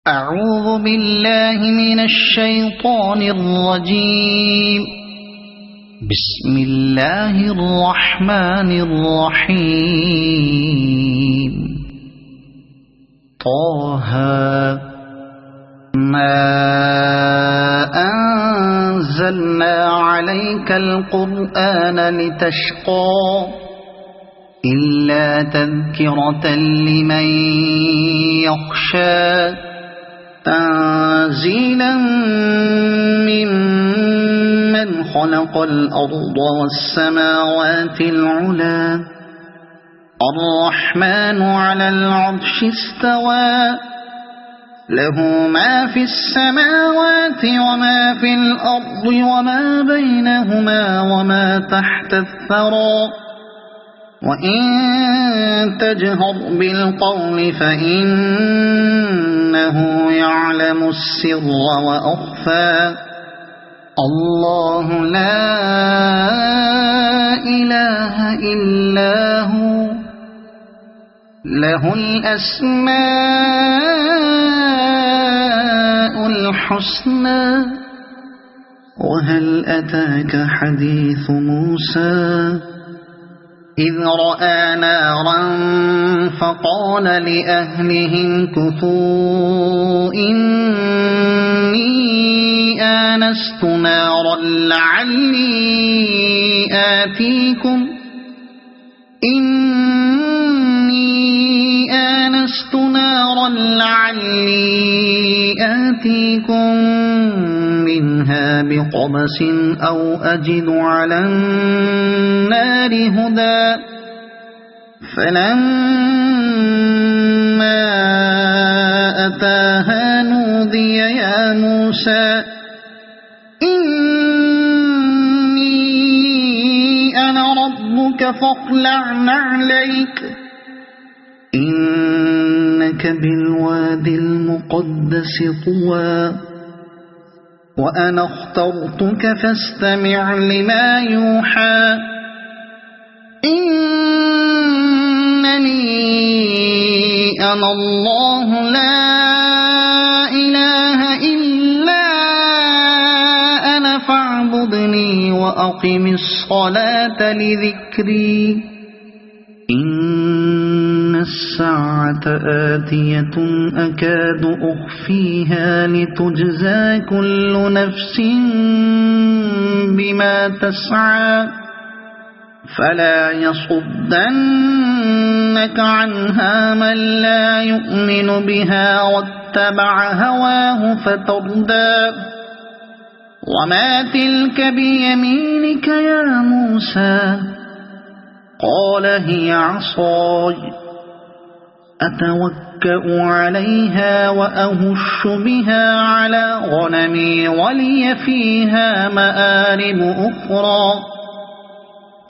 أعوذ بالله من الشيطان الرجيم. بسم الله الرحمن الرحيم. طه ما أنزلنا عليك القرآن لتشقى إلا تذكرة لمن يخشى تنزيلا ممن خلق الأرض والسماوات العلى الرحمن على العرش استوى له ما في السماوات وما في الأرض وما بينهما وما تحت الثرى وإن تجهر بالقول فإنه يعلم السر وأخفى الله لا إله إلا هو له الأسماء الحسنى وهل أتاك حديث موسى إذ رأى نارا فقال لأهلهم كثوا إني آنست نارا لعلي آتيكم منها بقبس أو أجد على النار هدى فلما أتاها نودي يا موسى إني أنا ربك فاخلع نعليك إنك بالوادي المقدس طوى وأنا اخترتك فاستمع لما يوحى إنني أنا الله لا إله إلا أنا فاعبدني وأقم الصلاة لذكري إن الساعة آتية أكاد أخفيها لتجزى كل نفس بما تسعى فلا يصدنك عنها من لا يؤمن بها واتبع هواه فتردى وما تلك بيمينك يا موسى قال هي عصاي أتوكأ عليها وأهش بها على غنمي ولي فيها مآرب أخرى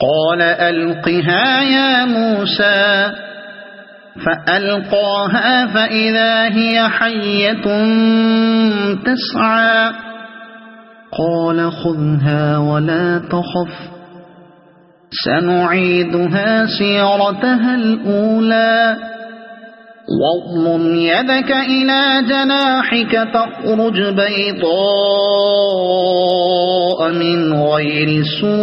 قال ألقها يا موسى فألقاها فإذا هي حية تسعى قال خذها ولا تخف سنعيدها سيرتها الأولى واضمم يدك إلى جناحك تخرج بيضاء من غير سوء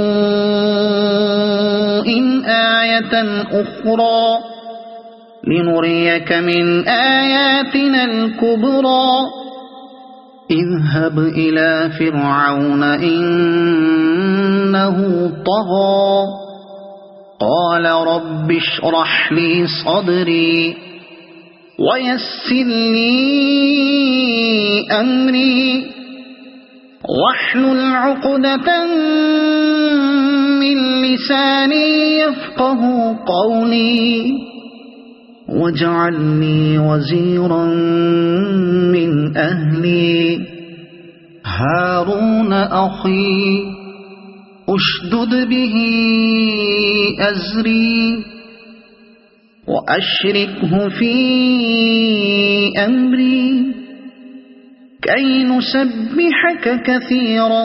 آية أخرى لنريك من آياتنا الكبرى اذهب إلى فرعون إنه طغى قال رب اشرح لي صدري ويسر لي أمري واحلل عقدة من لساني يفقه قولي واجعل لي وزيرا من أهلي هارون أخي أشدد به أزري وأشركه في أمري كي نسبحك كثيرا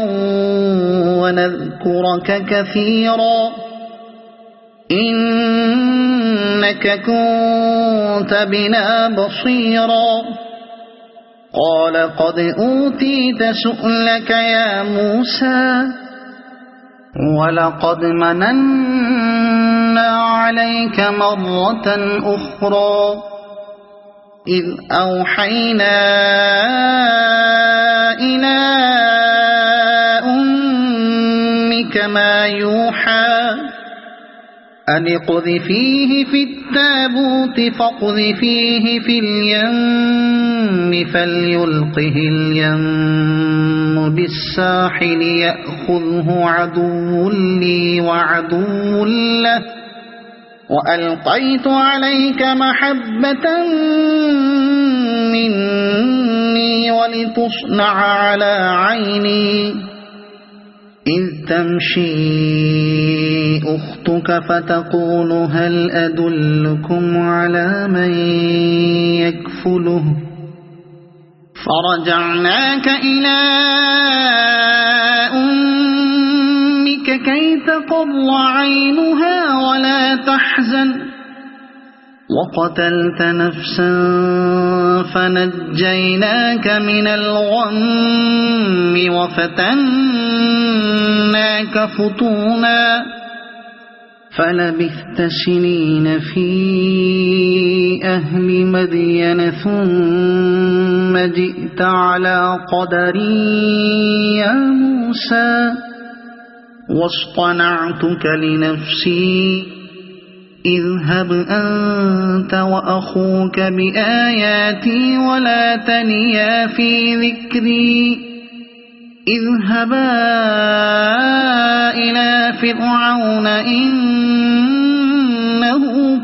ونذكرك كثيرا إنك كنت بنا بصيرا قال قد أوتيت سؤلك يا موسى ولقد مننا عليك مرة أخرى إذ أوحينا إلى أمك ما يوحى أن اقذفيه في التابوت فاقذفيه في اليم فليلقه اليم بالساحل يأخذه عدو لي وعدو له وألقيت عليك محبة مني ولتصنع على عيني إذ تمشي أختك فتقول هل أدلكم على من يكفله فرجعناك إلى أمك كي تقر عينها ولا تحزن وقتلت نفسا فنجيناك من الغم وفتناك فتونا فلبثت سنين في أهل مدين ثم جئت على قدري يا موسى واصطنعتك لنفسي اذهب أنت وأخوك بآياتي ولا تنيا في ذكري اذهبا إلى فرعون إنه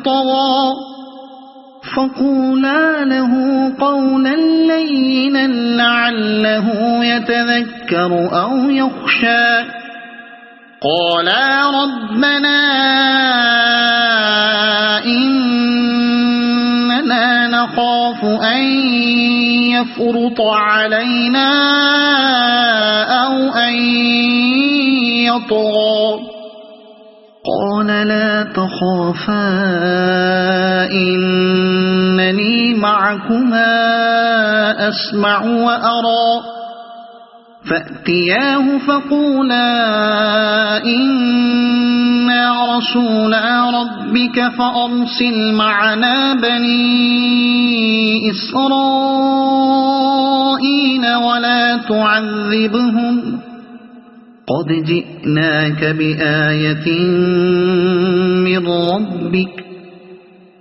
طغى فقولا له قولا لينا لعله يتذكر أو يخشى قالا ربنا إننا نخاف أن يفرط علينا أو أن يطغى قال لا تخافا إنني معكما أسمع وأرى فأتياه فقولا إنا رسولا ربك فأرسل معنا بني إسرائيل ولا تعذبهم قد جئناك بآية من ربك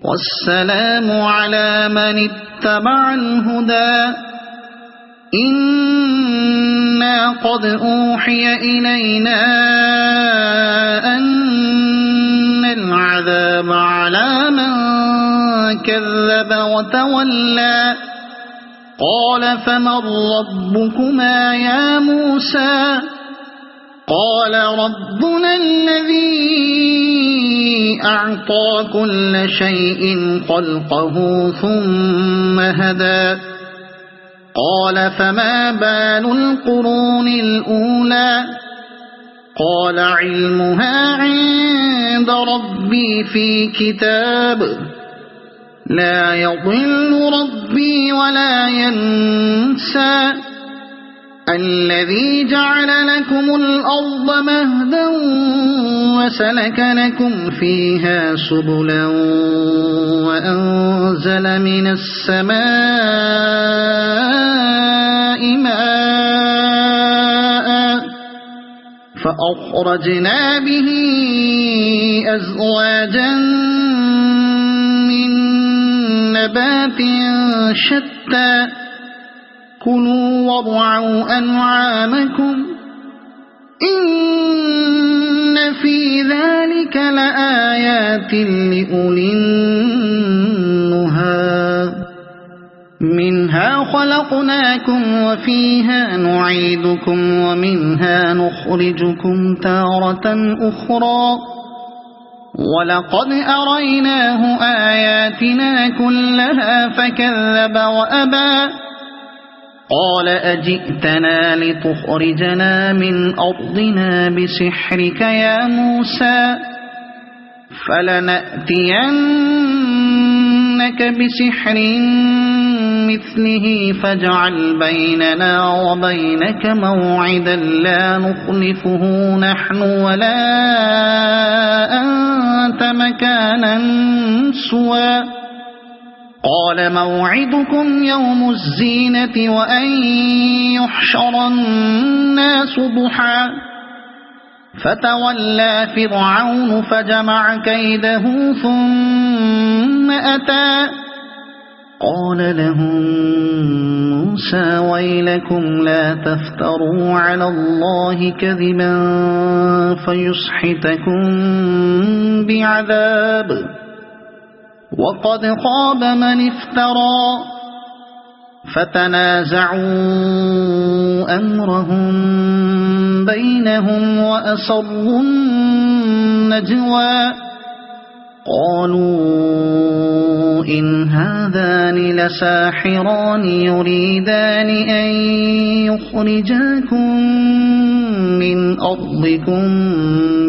والسلام على من اتبع الهدى إنا قد أوحي إلينا أن العذاب على من كذب وتولى قال فمن ربكما يا موسى قال ربنا الذي أعطى كل شيء خلقه ثم هدى قال فما بال القرون الأولى قال علمها عند ربي في كتاب لا يضل ربي ولا ينسى الذي جعل لكم الأرض مهدا وسلك لكم فيها سبلا وأنزل من السماء ماء فأخرجنا به أزواجا من نبات شتى كلوا وارعوا أنعامكم إن في ذلك لآيات لأولي النهى منها خلقناكم وفيها نعيدكم ومنها نخرجكم تارة أخرى ولقد أريناه آياتنا كلها فكذب وأبى قال أجئتنا لتخرجنا من أرضنا بسحرك يا موسى فلنأتينك بسحر مثله بمثله فاجعل بيننا وبينك موعدا لا نخلفه نحن ولا أنت مكانا سوى قال موعدكم يوم الزينة وأن يحشر الناس ضحى فتولى فرعون فجمع كيده ثم أتى قال لهم موسى ويلكم لا تفتروا على الله كذبا فيسحتكم بعذاب وقد خاب من افترى فتنازعوا أمرهم بينهم وأسروا النجوى قالوا إن هذان لساحران يريدان أن يخرجاكم من أرضكم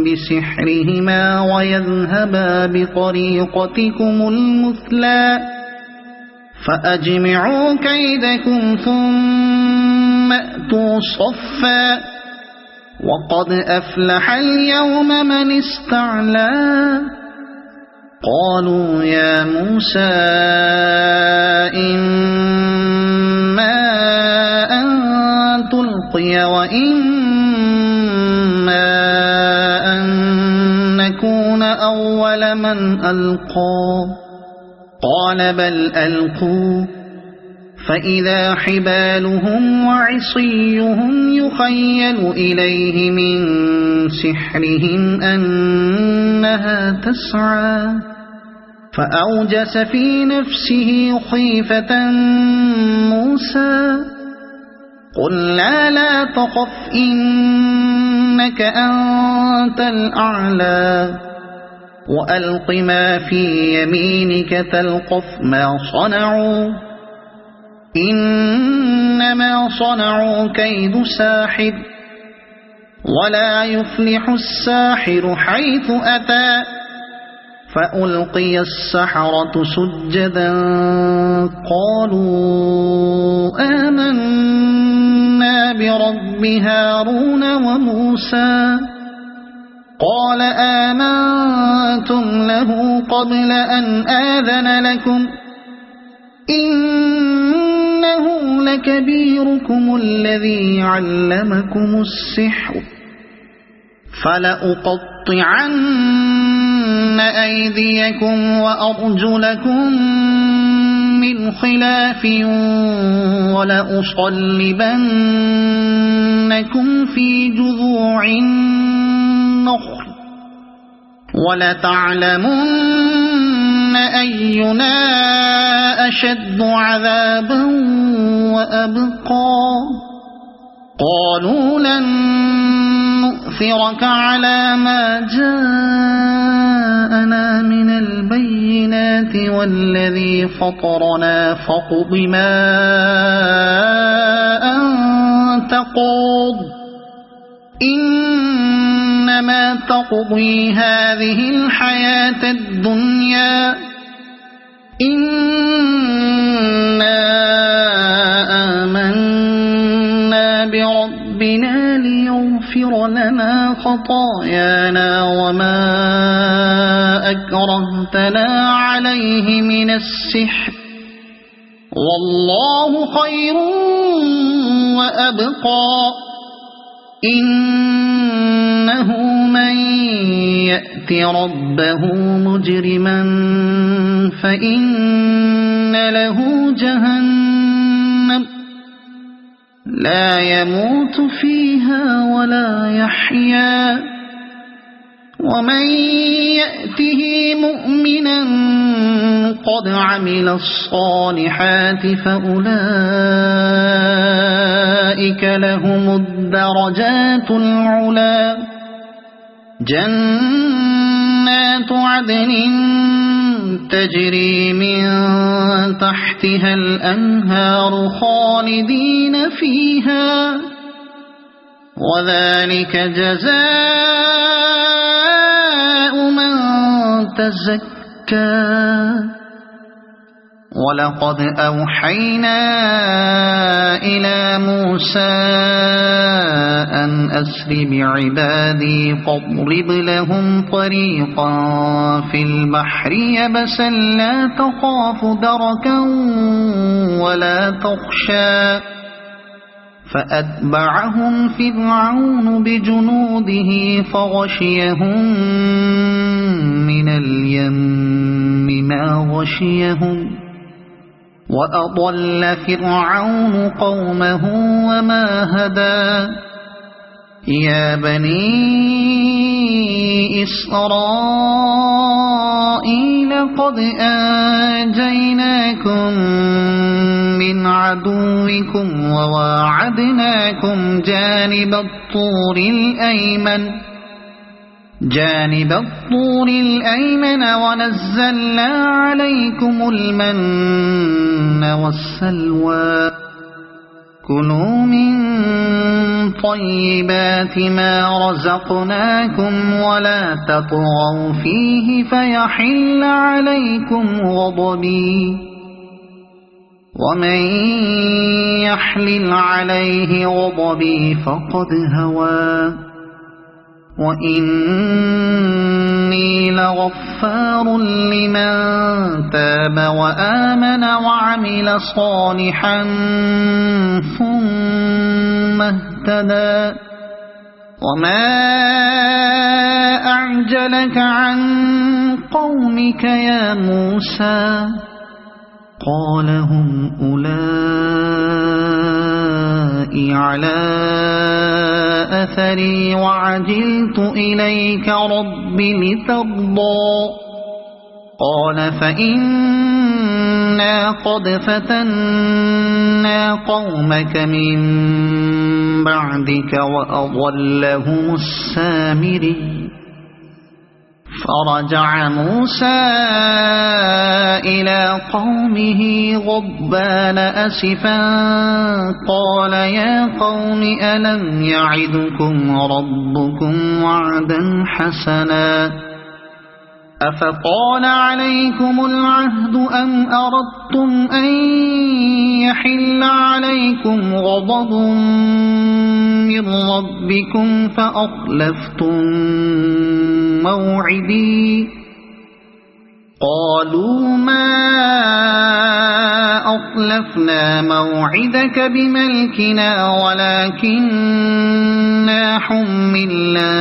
بسحرهما ويذهبا بطريقتكم المثلى فأجمعوا كيدكم ثم أتوا صفا وقد أفلح اليوم من استعلى قالوا يا موسى إما أن تلقي وإما أن نكون أول من ألقى قال بل ألقوا فإذا حبالهم وعصيهم يخيل إليه من سحرهم أنها تسعى فأوجس في نفسه خيفة موسى قلنا لا تخف إنك أنت الأعلى وألق ما في يمينك تلقف ما صنعوا إنما صنعوا كيد ساحر ولا يفلح الساحر حيث أتى فألقي السحرة سجدا قالوا آمنا برب هارون وموسى قال آمنتم له قبل أن آذن لكم إنه لكبيركم الذي علمكم السحر فلأقطعن أيديكم وأرجلكم من خلاف ولأصلبنكم في جذوع النخل ولتعلمن أينا أشد عذابا وأبقى قالوا لن نؤثرك على ما جاءنا من البينات والذي فطرنا فاقض ما أنت قاض إنما تقضي هذه الحياة الدنيا إنا آمنا بربنا ليغفر لنا خطايانا وما أكرهتنا عليه من السحر والله خير وأبقى إنه من يأت ربه مجرما فإن له جهنم لا يموت فيها ولا يحيا ومن يأته مؤمنا قد عمل الصالحات فأولئك لهم الدرجات العلى جنات عدن تجري من تحتها الأنهار خالدين فيها وذلك جزاء من تزكى ولقد أوحينا إلى موسى أن أسر بعبادي فاضرب لهم طريقا في البحر يبسا لا تخاف دركا ولا تخشى فأتبعهم فرعون بجنوده فغشيهم من اليم ما غشيهم وأضل فرعون قومه وما هدى يا بني إسرائيل قد أنجيناكم من عدوكم وواعدناكم جانب الطور الأيمن ونزلنا عليكم المن والسلوى كلوا من طيبات ما رزقناكم ولا تطغوا فيه فيحل عليكم غضبي ومن يحلل عليه غضبي فقد هوى وإني لغفار لمن تاب وآمن وعمل صالحا ثم اهتدى وما أعجلك عن قومك يا موسى قال هم أولئك على أثري وعجلت إليك رب لترضى قال فإنا قد فتنا قومك من بعدك وأضلهم السامري فرجع موسى إلى قومه غضبان أسفا قال يا قوم ألم يعدكم ربكم وعدا حسنا أفطال عليكم العهد أم أردتم أن يحل عليكم غضب من ربكم فأخلفتم موعدي قالوا ما أخلفنا موعدك بملكنا ولكننا حملنا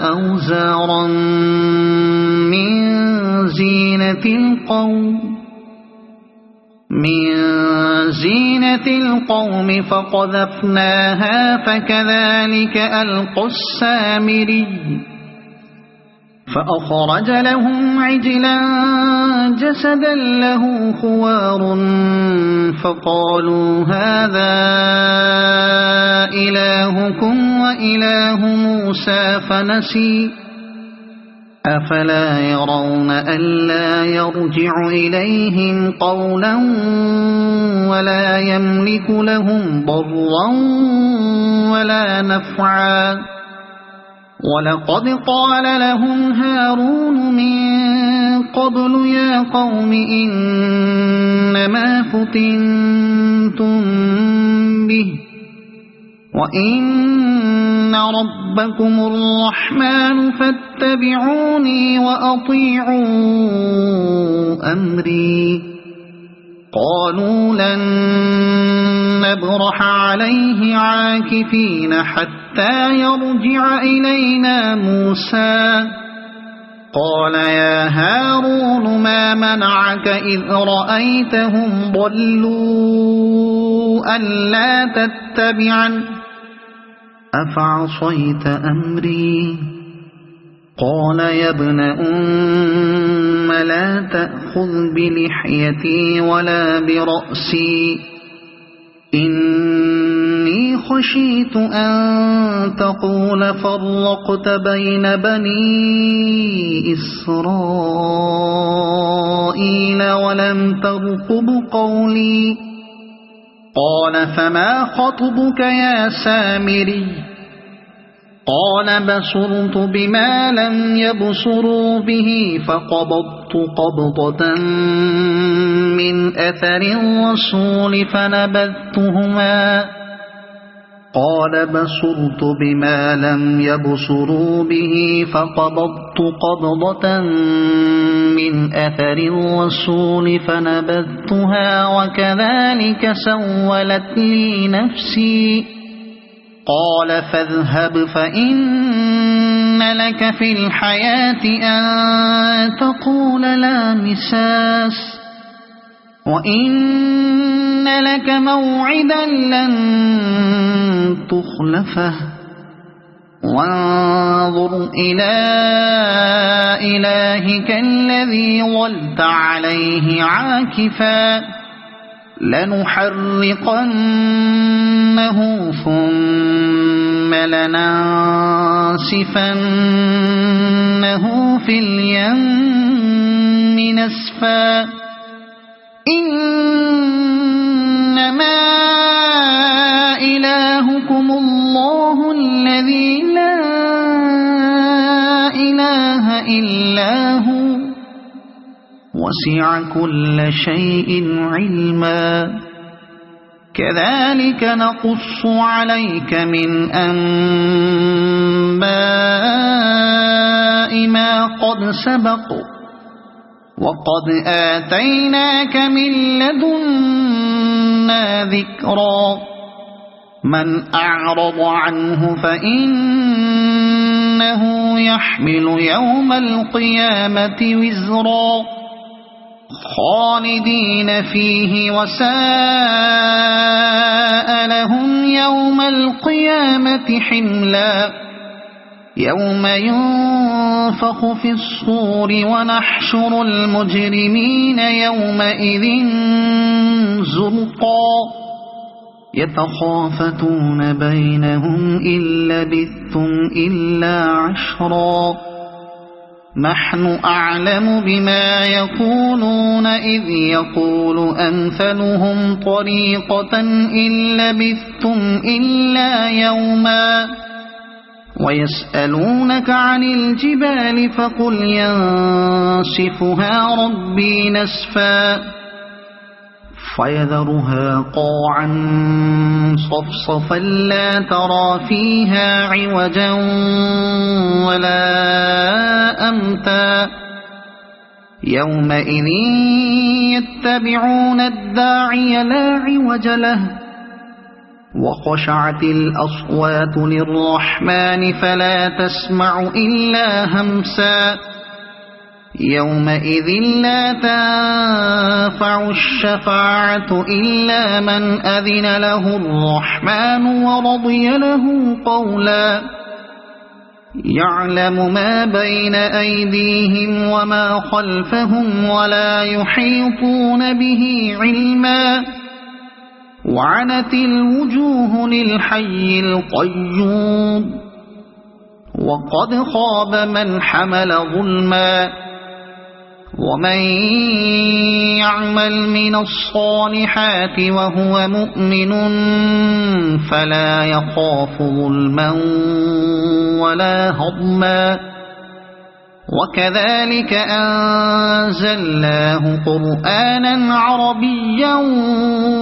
أوزارا من زينة القوم فقذفناها فكذلك ألقى السامري فأخرج لهم عجلا جسدا له خوار فقالوا هذا إلهكم وإله موسى فنسي أفلا يرون ألا يرجع إليهم قولا ولا يملك لهم ضرا ولا نفعا ولقد قال لهم هارون من قبل يا قوم إنما فتنتم به وإن ربكم الرحمن فاتبعوني وأطيعوا أمري قالوا لن نبرح عليه عاكفين حتى يرجع إلينا موسى قال يا هارون ما منعك إذ رأيتهم ضلوا ألا تتبعن أفعصيت أمري قال يا ابن أم لا تأخذ بلحيتي ولا برأسي إني خشيت أن تقول فرقت بين بني إسرائيل ولم ترقب قولي قال فما خطبك يا سامري قال بصرت بما لم يبصروا به فقبضت قبضة من أثر الرسول فنبذتهما. قال بصرت بما لم يبصروا به فقبضت قبضة من أثر الرسول فنبذتها وكذلك سولت لي نفسي. قال فاذهب فإن لك في الحياة أن تقول لا مساس وإن لك موعدا لن تخلفه وانظر إلى إلهك الذي ظلت عليه عاكفا لنحرقنه ثم لننسفنه في اليم نسفا. إنما إلهكم الله الذي لا إله إلا هو وسع كل شيء علما. كذلك نقص عليك من أنباء ما قد سبق وقد آتيناك من لدنا ذكرا. من أعرض عنه فإنه يحمل يوم القيامة وزرا خالدين فيه وساء لهم يوم القيامة حملا. يوم ينفخ في الصور ونحشر المجرمين يومئذ زرقا يتخافتون بينهم إن لبثتم إلا عشرا. نحن أعلم بما يقولون إذ يقول أمثلهم طريقة إن لبثتم إلا يوما. ويسألونك عن الجبال فقل ينسفها ربي نسفا فيذرها قاعا صفصفا لا ترى فيها عوجا ولا أمتا. يومئذ يتبعون الداعي لا عوج له وخشعت الأصوات للرحمن فلا تسمع إلا همسا. يومئذ لا تنفع الشفاعة إلا من أذن له الرحمن ورضي له قولا. يعلم ما بين أيديهم وما خلفهم ولا يحيطون به علما. وعنت الوجوه للحي القيوم وقد خاب من حمل ظلما. ومن يعمل من الصالحات وهو مؤمن فلا يخاف ظلما ولا هضما. وكذلك أنزلناه قرآنا عربيا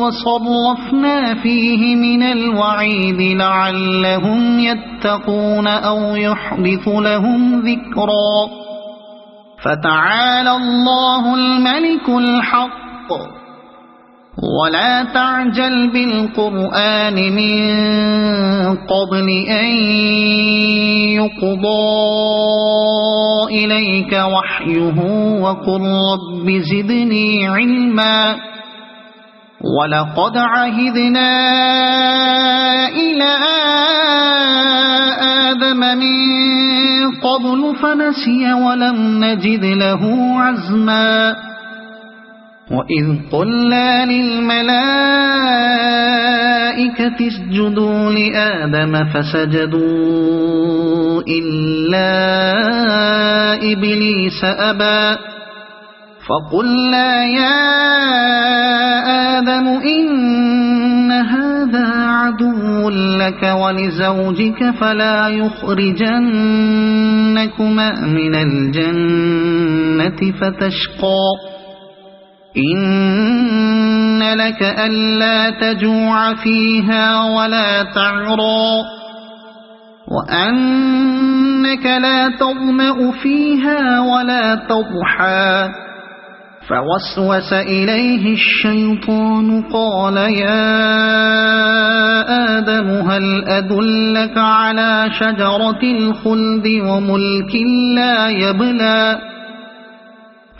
وصرفنا فيه من الوعيد لعلهم يتقون أو يحدث لهم ذكرا. فتعالى الله الملك الحق ولا تعجل بالقرآن من قبل أن يقضى إليك وحيه وقل رب زدني علما. ولقد عهدنا إلى آدم من قبل فنسي ولم نجد له عزما. وإذ قلنا للملائكة اسجدوا لآدم فسجدوا إلا إبليس أبى. فقلنا يا آدم إن هذا عدو لك ولزوجك فلا يخرجنكما من الجنة فتشقى إن لك ألا تجوع فيها ولا تعرى وأنك لا تظمأ فيها ولا تضحى فوسوس إليه الشيطان قال يا آدم هل أدلك على شجرة الخلد وملك لا يبلى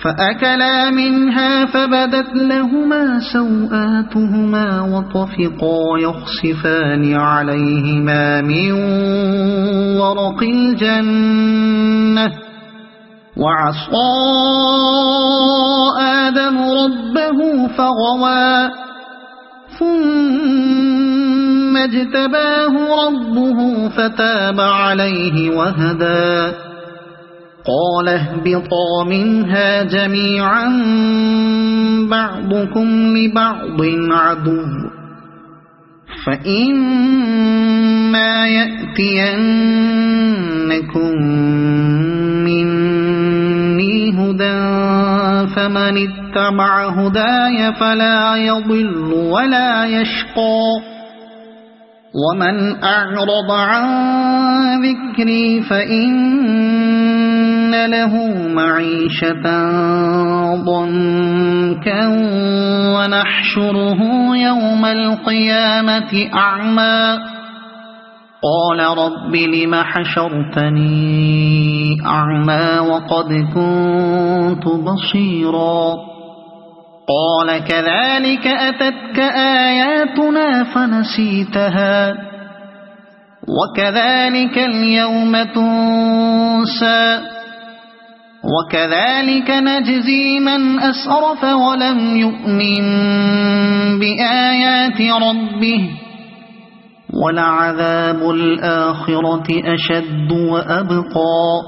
فأكلا منها فبدت لهما سوآتهما وطفقا يخصفان عليهما من ورق الجنة وعصى آدم ربه فغوى ثم اجتباه ربه فتاب عليه وهدى قال اهبطا منها جميعا بعضكم لبعض عدو فإما يأتينكم مني هدى فمن اتبع هداي فلا يضل ولا يشقى ومن أعرض عن ذكري فإن له معيشة ضنكا ونحشره يوم القيامة أعمى قال رب لم حشرتني أعمى وقد كنت بصيرا قال كذلك أتتك آياتنا فنسيتها وكذلك اليوم تنسى وكذلك نجزي من أسرف ولم يؤمن بآيات ربه ولعذاب الآخرة أشد وأبقى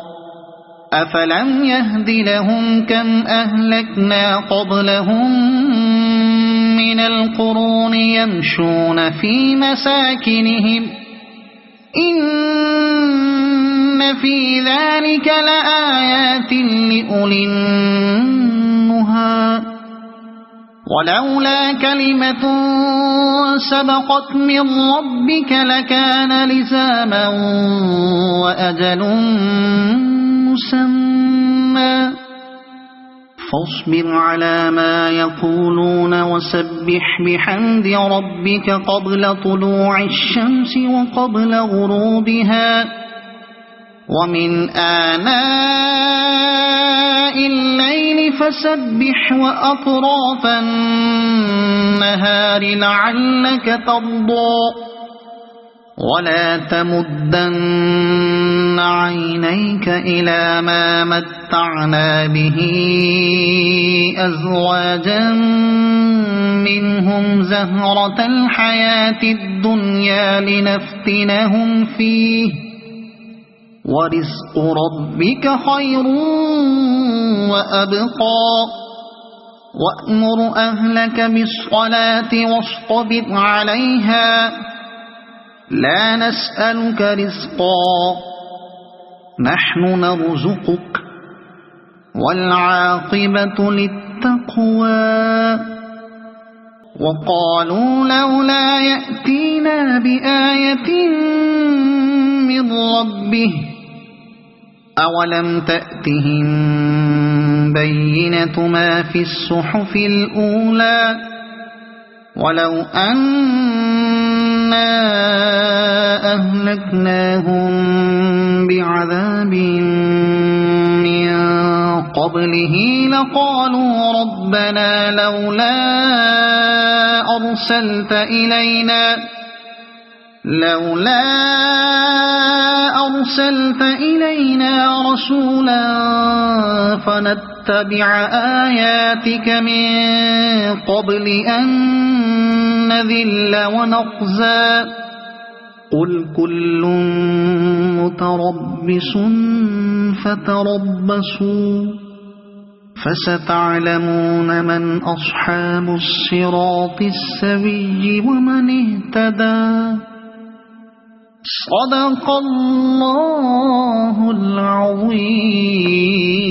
أفلم يهد لهم كم أهلكنا قبلهم من القرون يمشون في مساكنهم إن في ذلك لآيات لأولي النهى ولولا كلمة سبقت من ربك لكان لزاما وأجل مسمى فاصبر على ما يقولون وسبح بحمد ربك قبل طلوع الشمس وقبل غروبها ومن آناء الليل فسبح وأطراف النهار لعلك ترضى ولا تمدن عينيك إلى ما متعنا به أزواجا منهم زهرة الحياة الدنيا لنفتنهم فيه ورزق ربك خير وأبقى وأمر أهلك بالصلاة واصطبر عليها لا نسألك رزقا نحن نرزقك والعاقبة للتقوى وقالوا لولا يأتينا بآية من ربه أولم تأتهم بينة ما في الصحف الأولى ولو أنا أهلكناهم بعذاب من قبله لقالوا ربنا لولا أرسلت إلينا رسولا فنتبع آياتك من قبل أن نذل ونخزى قل كل متربص فتربصوا فستعلمون من أصحاب الصراط السوي ومن اهتدى. صدق الله العظيم.